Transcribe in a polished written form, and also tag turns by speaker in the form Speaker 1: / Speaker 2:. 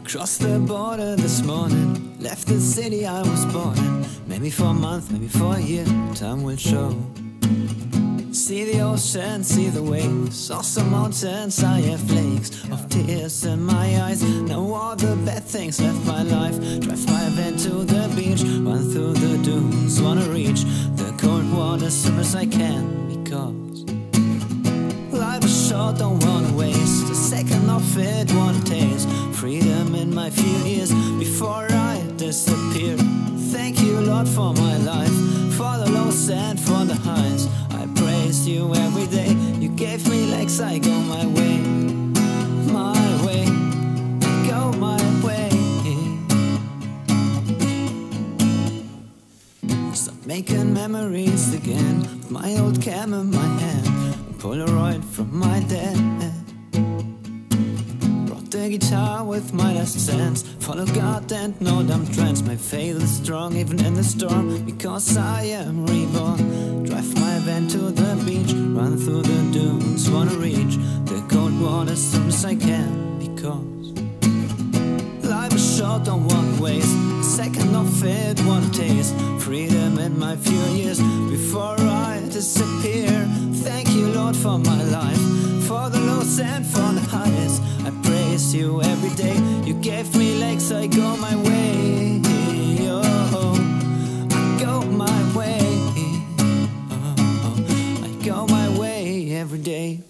Speaker 1: Crossed the border this morning, left the city I was born in. Maybe for a month, maybe for a year, time will show. See the ocean, see the waves, saw some mountains, I have flakes of tears in my eyes. Now all the bad things left my life. Drive my van to the beach, run through the dunes, wanna reach the cold water as soon as I can, because life is short, don't wanna waste a second of it, wanna taste freedom in my few years before I disappear. Thank you, Lord, for my life, for the lows and for the highs. I praise you every day. You gave me legs, I go my way, I go my way. Stop making memories again with my old cam in my hand, a Polaroid from my dad. The guitar with my last sense, follow God and no dumb trends. My faith is strong even in the storm, because I am reborn. Drive my van to the beach, run through the dunes, wanna reach the cold water as soon as I can, because life is short, don't wanna waste a second of it, wanna taste freedom in my few years before I disappear. Thank you, Lord, for my life, for the lows and for the highs. I praise you every day. You gave me legs, I go my way. Oh, I go my way. Oh, I go my way every day.